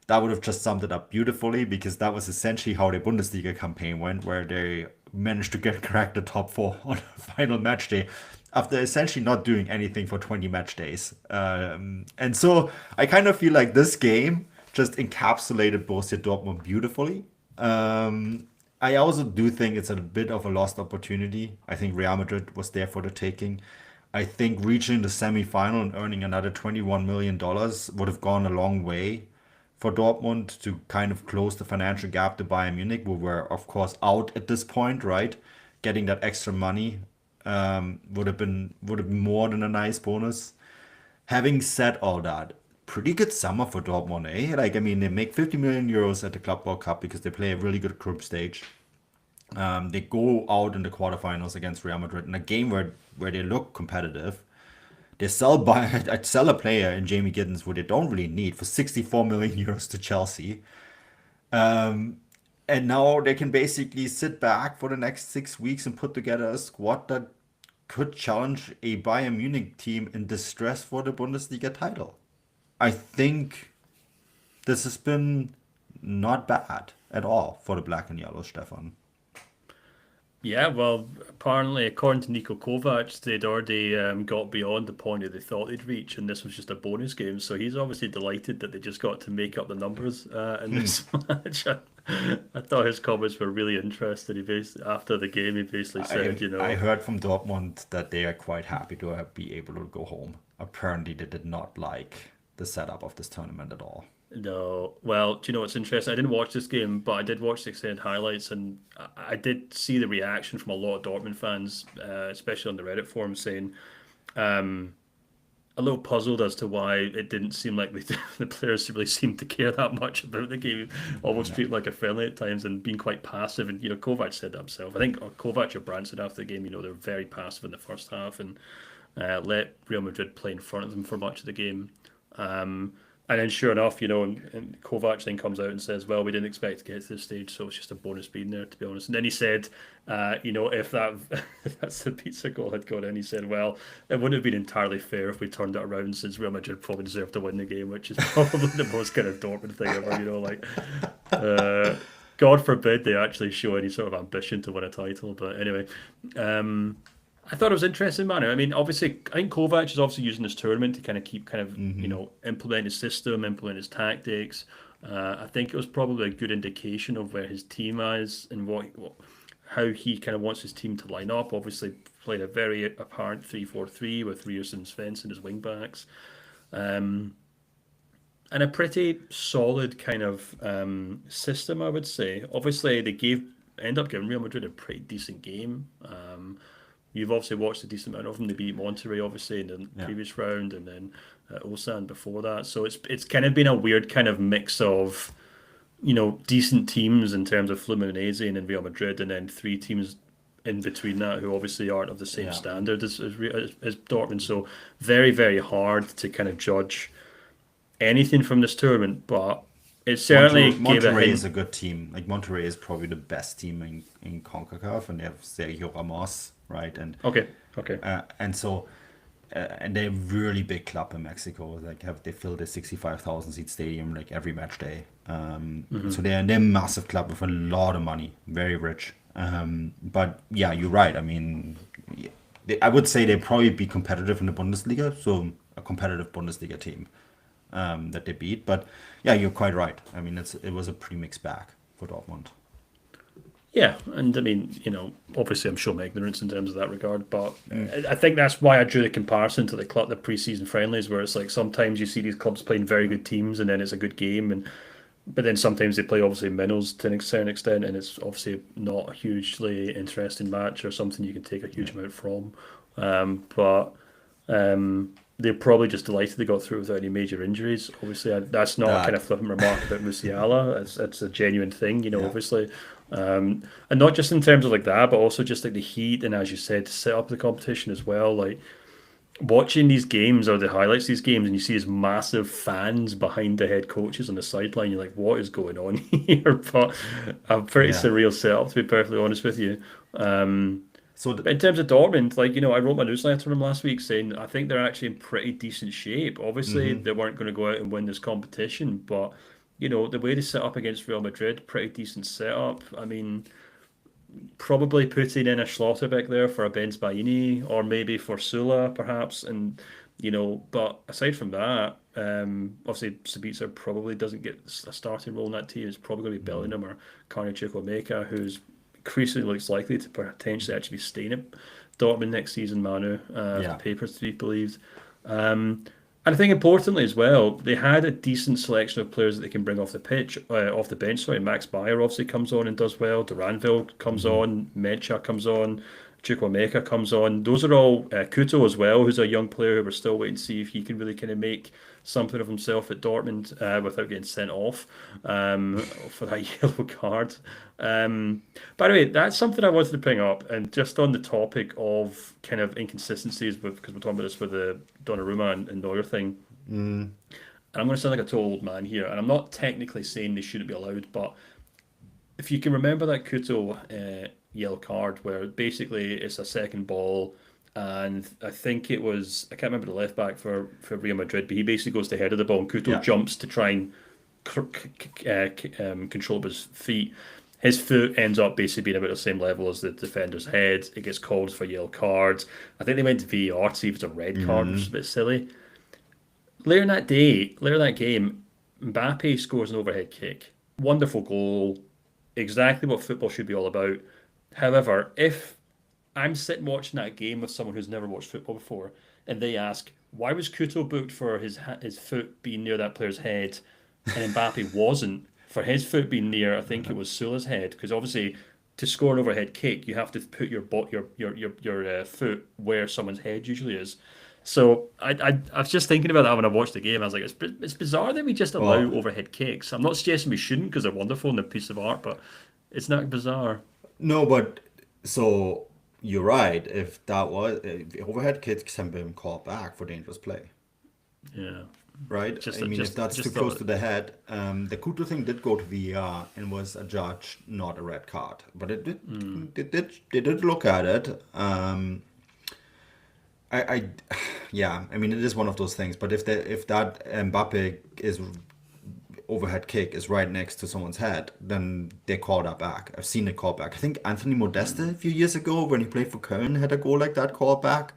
That would have just summed it up beautifully, because that was essentially how the Bundesliga campaign went, where they managed to get cracked the top four on the final match day after essentially not doing anything for 20 match days. And so I kind of feel like this game just encapsulated Borussia Dortmund beautifully. I also do think it's a bit of a lost opportunity. I think Real Madrid was there for the taking. I think reaching the semi-final and earning another $21 million would have gone a long way for Dortmund to kind of close the financial gap to Bayern Munich, who were, of course, out at this point, right? Getting that extra money would have been more than a nice bonus. Having said all that, pretty good summer for Dortmund, eh? Like, I mean, they make 50 million euros at the Club World Cup because they play a really good group stage. They go out in the quarterfinals against Real Madrid in a game where they look competitive. They sell a player in Jamie Giddens who they don't really need for 64 million euros to Chelsea. And now they can basically sit back for the next 6 weeks and put together a squad that could challenge a Bayern Munich team in distress for the Bundesliga title. I think this has been not bad at all for the black and yellow, Stefan. Yeah, well, apparently, according to Niko Kovac, they'd already got beyond the point that they thought they'd reach, and this was just a bonus game. So he's obviously delighted that they just got to make up the numbers in this match. I thought his comments were really interesting. After the game, he basically said, I heard from Dortmund that they are quite happy to be able to go home. Apparently, they did not like the setup of this tournament at all. No. Well, do you know what's interesting? I didn't watch this game, but I did watch the extended highlights, and I did see the reaction from a lot of Dortmund fans, especially on the Reddit forum, saying um, a little puzzled as to why it didn't seem like the players really seemed to care that much about the game. Almost Yeah. treated like a friendly at times and being quite passive. And Kovac said that himself. I think Kovac or Brandt said after the game, they're very passive in the first half and let Real Madrid play in front of them for much of the game. Um, and then, sure enough, and Kovac then comes out and says, "Well, we didn't expect to get to this stage, so it's just a bonus being there, to be honest." And then he said, if that if that's the pizza goal had gone in, he said, "Well, it wouldn't have been entirely fair if we turned it around, since Real Madrid probably deserved to win the game," which is probably the most kind of Dortmund thing ever. God forbid they actually show any sort of ambition to win a title. But anyway, um, I thought it was interesting, Manu. I mean, obviously, I think Kovac is obviously using this tournament to kind of keep Hmm. implement his system, implement his tactics. I think it was probably a good indication of where his team is and how he kind of wants his team to line up. Obviously, played a very apparent 3-4-3 with Rios and Svensson as wing backs. Um, and a pretty solid kind of system, I would say. Obviously, end up giving Real Madrid a pretty decent game. You've obviously watched a decent amount of them. They beat Monterrey obviously in the Yeah. previous round, and then Ulsan before that. So it's kind of been a weird kind of mix of decent teams in terms of Fluminense and then Real Madrid, and then three teams in between that who obviously aren't of the same Yeah. standard as Dortmund. So very very hard to kind of judge anything from this tournament, but it certainly gave a Monterrey hint. is a good team. Like Monterrey is probably the best team in CONCACAF, and they have Sergio Ramos, right? Okay, okay. And so and they're a really big club in Mexico. Like they fill the 65,000 seat stadium like every match day. So Hmm. they're a massive club with a lot of money, very rich. But yeah, you're right. I mean, I would say they'd probably be competitive in the Bundesliga, so a competitive Bundesliga team that they beat. But yeah, you're quite right. I mean, it was a pretty mixed bag for Dortmund. Yeah, and I mean, obviously I'm showing my ignorance in terms of that regard, but I think that's why I drew the comparison to the pre-season friendlies, where it's like sometimes you see these clubs playing very good teams, and then it's a good game, but then sometimes they play obviously minnows to a certain extent, and it's obviously not a hugely interesting match or something you can take a huge Yeah. amount from. But they're probably just delighted they got through without any major injuries. Obviously, that's not a kind That, of flippant remark about Musiala. It's a genuine thing, yeah. obviously. And not just in terms of like that, but also just like the heat and, as you said, to set up the competition as well. Like watching these games or the highlights of these games, and you see these massive fans behind the head coaches on the sideline. You're like, what is going on here? But a pretty Yeah. surreal setup, to be perfectly honest with you. So But in terms of Dortmund, like, I wrote my newsletter to them last week saying I think they're actually in pretty decent shape. Obviously, hmm they weren't going to go out and win this competition, but, the way they set up against Real Madrid, pretty decent setup. I mean, probably putting in a Schlotterbeck there for a Benz Baini or maybe for Sula, perhaps. And, but aside from that, obviously, Sabitzer probably doesn't get a starting role in that team. It's probably going to be Bellingham or Carney Chukwuemeka, who's increasingly looks likely to potentially actually be staying at Dortmund next season, Manu, if the yeah. papers to be believed. And I think importantly as well, they had a decent selection of players that they can bring off the pitch, off the bench. Sorry, Max Bayer obviously comes on and does well. Duranville comes hmm on. Mencha comes on. Chukwuemeka comes on. Those are all Kuto as well, who's a young player who we're still waiting to see if he can really kind of make something of himself at Dortmund without getting sent off for that yellow card. By the way, that's something I wanted to bring up, and just on the topic of kind of inconsistencies with because we're talking about this with the Donnarumma and Neuer thing. Mm, And I'm going to sound like a total old man here, and I'm not technically saying they shouldn't be allowed, but if you can remember that Kuto yellow card, where basically it's a second ball, and I think it was I can't remember the left back for Real Madrid, but he basically goes to the head of the ball, and Kuto yeah. jumps to try and control his feet. His foot ends up basically being about the same level as the defender's head. It gets called for yellow cards. I think they went to VAR to see if it's a red card, which is a Mm, bit silly. Later that game, Mbappe scores an overhead kick. Wonderful goal. Exactly what football should be all about. However, if I'm sitting watching that game with someone who's never watched football before, and they ask, why was Kuto booked for his foot being near that player's head? and Mbappe wasn't. For his foot being near, I think it was Sula's head, because obviously to score an overhead kick, you have to put your foot where someone's head usually is. So I was just thinking about that when I watched the game. I was like, it's bizarre that we just allow Well, overhead kicks. I'm not suggesting we shouldn't because they're wonderful and they're a piece of art, but it's not bizarre. no, but so you're right. If that was if overhead kicks can be called back for dangerous play, Yeah, right? I just mean, if I that's too just close thought, to the head, the Kuto thing did go to VAR and was adjudged not a red card, but they did look at it. I yeah, I mean, it is one of those things. But if that Mbappe is overhead kick is right next to someone's head, then they call that back. I've seen it called back. I think Anthony Modeste a few years ago when he played for Köln had a goal like that called back.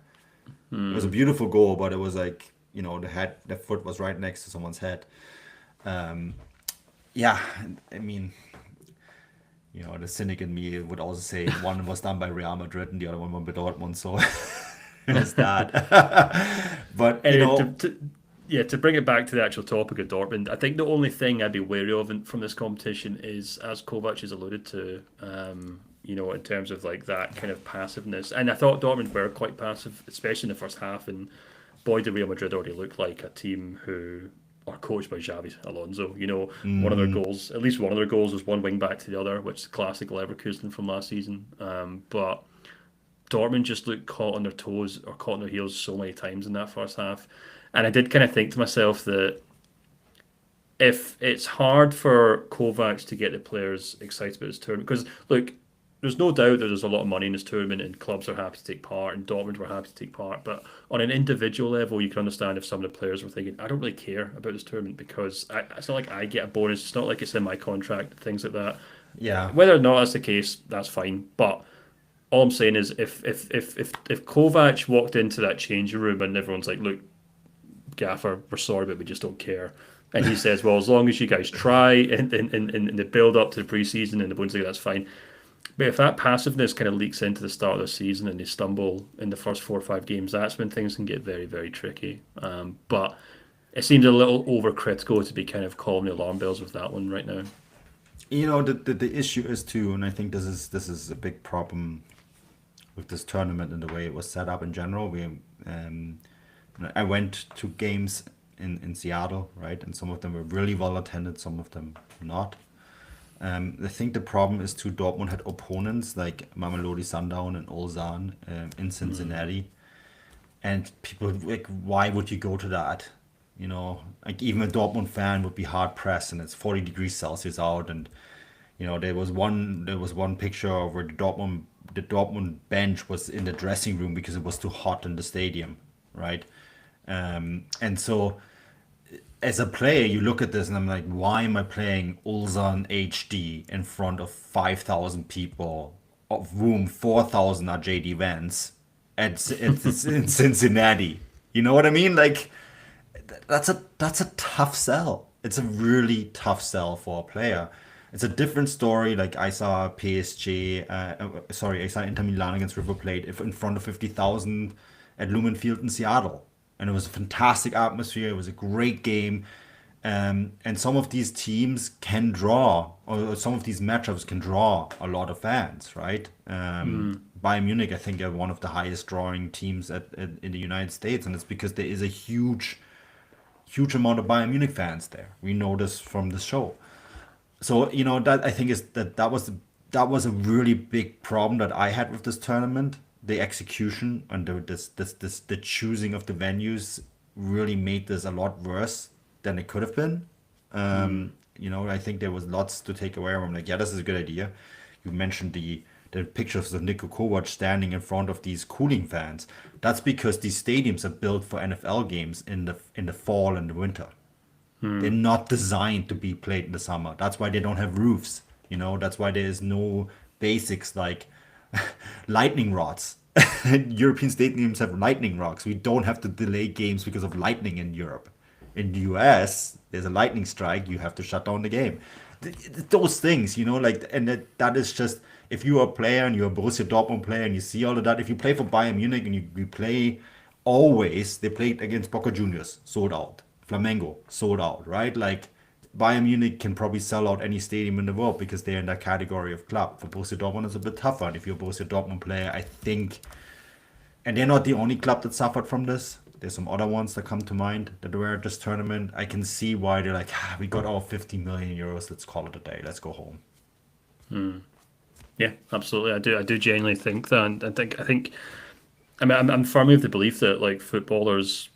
It was a beautiful goal, but it was like, the foot was right next to someone's head. Um, yeah, I mean, the cynic in me would also say one was done by Real Madrid and the other one by Dortmund, so it's that. But, anyway, yeah, to bring it back to the actual topic of Dortmund, I think the only thing I'd be wary of from this competition is, as Kovac has alluded to, in terms of like that kind of passiveness. And I thought Dortmund were quite passive, especially in the first half. And boy, did Real Madrid already look like a team who are coached by Xavi Alonso. One of their goals, at least one of their goals, was one wing back to the other, which is classic Leverkusen from last season. But Dortmund just looked caught on their toes or caught on their heels so many times in that first half. And I did kind of think to myself that if it's hard for Kovac to get the players excited about this tournament, because look, there's no doubt that there's a lot of money in this tournament and clubs are happy to take part and Dortmund were happy to take part. But on an individual level, you can understand if some of the players were thinking, I don't really care about this tournament because it's not like I get a bonus. It's not like it's in my contract, things like that. yeah, Whether or not that's the case, that's fine. But all I'm saying is if Kovac walked into that changing room and everyone's like, look, Gaffer, we're sorry, but we just don't care. And he says, well, as long as you guys try in the build up to the preseason and the Bundesliga, that's fine. But if that passiveness kind of leaks into the start of the season and they stumble in the first 4 or 5 games, that's when things can get very, very tricky. But it seems a little overcritical to be kind of calling the alarm bells with that one right now. the issue is too, and I think this is a big problem with this tournament and the way it was set up in general. I went to games in Seattle, right, and some of them were really well attended, some of them not. I think the problem is too, Dortmund had opponents like Mamelodi Sundown and Ulsan in Cincinnati, and people like, why would you go to that? Like even a Dortmund fan would be hard pressed, and it's 40 degrees Celsius out, and there was one picture where the Dortmund bench was in the dressing room because it was too hot in the stadium, right? And so as a player, you look at this and I'm like, why am I playing Ulsan HD in front of 5,000 people, of whom 4,000 are JD Vance it's in Cincinnati? You know what I mean? Like, that's a tough sell. It's a really tough sell for a player. It's a different story. Like I saw PSG, I saw Inter Milan against River Plate if in front of 50,000 at Lumen Field in Seattle, and it was a fantastic atmosphere. It was a great game, and some of these teams can draw, or some of these matchups can draw a lot of fans, right? Bayern Munich, I think, are one of the highest drawing teams in the United States, and it's because there is a huge amount of Bayern Munich fans there. We know this from the show. So that I think that was a really big problem that I had with this tournament. The execution and the choosing of the venues really made this a lot worse than it could have been. I think there was lots to take away. I'm like, yeah, this is a good idea. You mentioned the pictures of Niko Kovac standing in front of these cooling fans. That's because these stadiums are built for NFL games in the fall and the winter. They're not designed to be played in the summer. That's why they don't have roofs. That's why there is no basics like lightning rods. European stadiums have lightning rods. We don't have to delay games because of lightning in Europe. In the US, there's a lightning strike. You have to shut down the game. Those things, like, and that is just, if you are a player and you're a Borussia Dortmund player and you see all of that, if you play for Bayern Munich and you play always, they played against Boca Juniors, sold out. Flamengo, sold out, right? Like, Bayern Munich can probably sell out any stadium in the world because they're in that category of club. For Borussia Dortmund, it's a bit tougher. And if you're a Borussia Dortmund player, I think, and they're not the only club that suffered from this. There's some other ones that come to mind that were at this tournament. I can see why they're like, we got our 50 million euros. Let's call it a day. Let's go home. Yeah, absolutely. I do genuinely think that, and I think, I mean, I'm firmly of the belief that like footballers,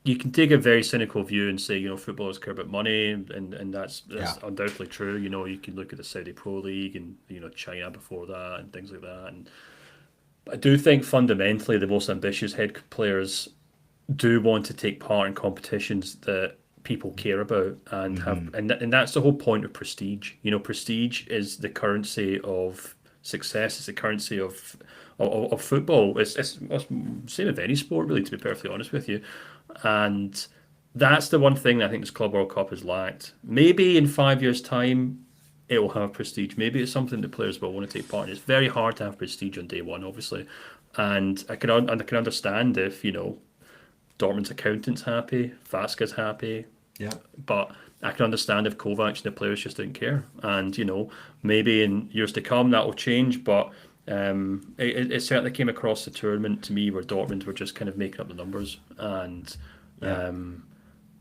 you can take a very cynical view and say, footballers care about money, and that's undoubtedly true. You can look at the Saudi Pro League and China before that and things like that. And I do think fundamentally the most ambitious head players do want to take part in competitions that people care about and have, and that's the whole point of prestige. Prestige is the currency of success. It's the currency of football. It's the same of any sport, really, to be perfectly honest with you. And that's the one thing that I think this Club World Cup has lacked. Maybe in 5 years' time, it will have prestige. Maybe it's something that players will want to take part in. It's very hard to have prestige on day one, obviously. And I can understand if, Dortmund's accountant's happy, Vasquez happy. Yeah. But I can understand if Kovac and the players just didn't care. And, maybe in years to come that will change. But it certainly came across the tournament to me where Dortmund were just kind of making up the numbers. And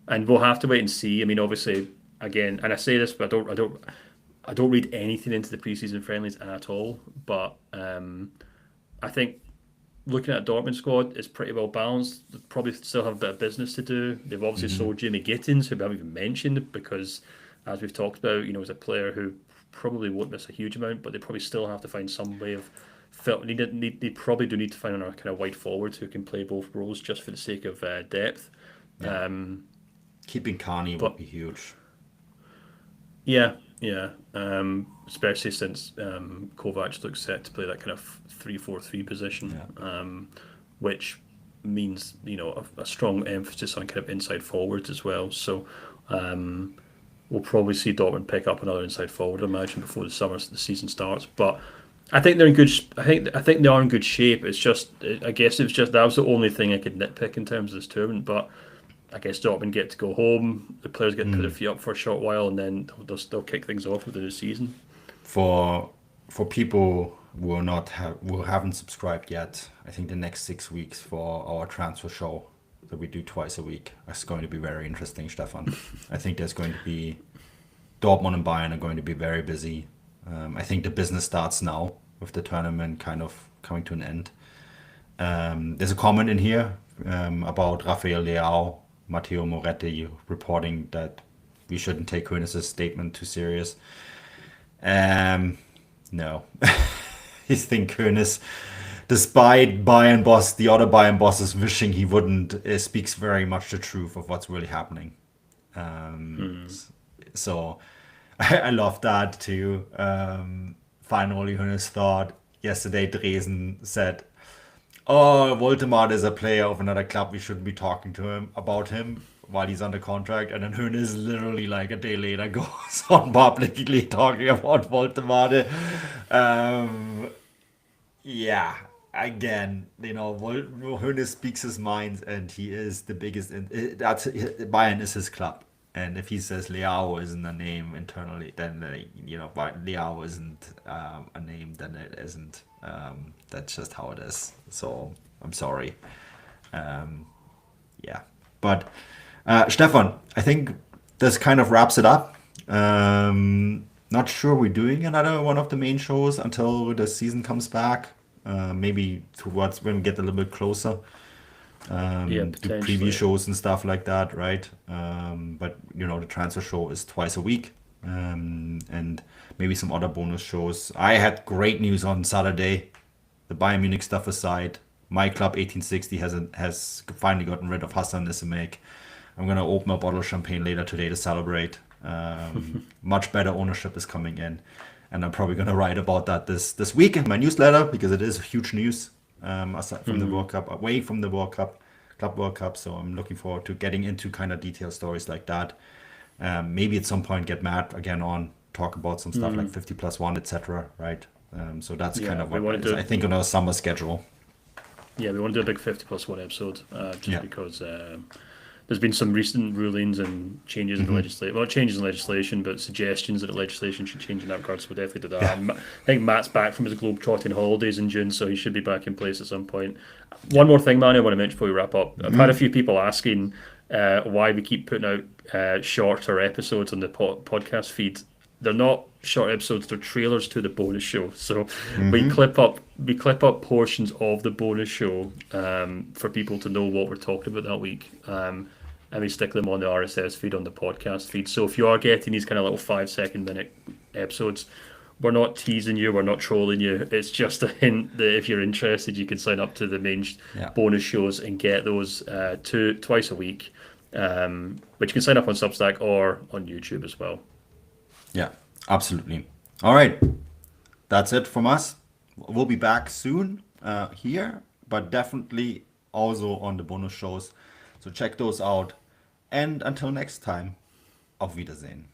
we'll have to wait and see. I mean, obviously, again, and I say this, but I don't read anything into the preseason friendlies at all. But I think looking at Dortmund squad, it's pretty well balanced. They probably still have a bit of business to do. They've obviously sold Jamie Gittins, who we haven't even mentioned, because as we've talked about, is a player who probably won't miss a huge amount, but they probably still have to find some way of they probably do need to find another kind of wide forward who can play both roles just for the sake of depth. Yeah. Keeping Carney would be huge. Yeah. Especially since Kovac looks set to play that kind of 3-4-3 position, which means a strong emphasis on kind of inside forwards as well. So we'll probably see Dortmund pick up another inside forward, I imagine, before the season starts. But I think they're in good. I think they are in good shape. It's just, I guess, that was the only thing I could nitpick in terms of this tournament. But I guess Dortmund get to go home. The players get to put their feet up for a short while, and then they'll kick things off with the new season. For people who haven't subscribed yet, I think the next 6 weeks for our transfer show that we do twice a week is going to be very interesting, Stefan. I think there's going to be Dortmund and Bayern are going to be very busy. I think the business starts now with the tournament kind of coming to an end. There's a comment in here about Rafael Leao, Matteo Moretti reporting that we shouldn't take Hoeneß' statement too serious. No. I think Hoeneß, despite the other Bayern bosses wishing he wouldn't, speaks very much the truth of what's really happening. So I love that too. Finally, Hoeneß thought yesterday Dresden said, Voldemort is a player of another club. We shouldn't be talking to him about him while he's under contract. And then Hoeneß literally like a day later goes on publicly talking about Voldemort. Again, Hoeneß speaks his mind, and he is the biggest. Bayern is his club. And if he says Leao isn't a name internally, then Leao isn't a name, then it isn't. That's just how it is. So I'm sorry. But Stefan, I think this kind of wraps it up. Not sure we're doing another one of the main shows until the season comes back. Maybe towards when we get a little bit closer. Do preview shows and stuff like that, right? But the transfer show is twice a week, and maybe some other bonus shows. I had great news on Saturday. The Bayern Munich stuff aside, my club 1860 has finally gotten rid of Hassan Nissemek. I'm gonna open a bottle of champagne later today to celebrate. Much better ownership is coming in, and I'm probably gonna write about that this week in my newsletter because it is huge news. Aside from the World Cup, away from the World Cup, Club World Cup. So I'm looking forward to getting into kind of detailed stories like that. Maybe at some point get Matt again on, talk about some stuff like 50+1, etc. Right? So that's kind of what I think on our summer schedule. Yeah, we want to do a big 50+1 episode because there's been some recent rulings and changes in the legislation. Well, not changes in legislation, but suggestions that the legislation should change in that regard. So we'll definitely do that. Yeah. And I think Matt's back from his globe-trotting holidays in June, so he should be back in place at some point. One more thing, Manu, I want to mention before we wrap up. I've had a few people asking why we keep putting out shorter episodes on the podcast feed. They're not short episodes; they're trailers to the bonus show. So we clip up portions of the bonus show for people to know what we're talking about that week, and we stick them on the RSS feed on the podcast feed. So if you are getting these kind of little 5-second minute episodes, we're not teasing you, we're not trolling you. It's just a hint that if you're interested, you can sign up to the main bonus shows and get those twice a week, which you can sign up on Substack or on YouTube as well. Yeah, absolutely. All right. That's it from us. We'll be back soon here, but definitely also on the bonus shows. So check those out. And until next time, auf Wiedersehen.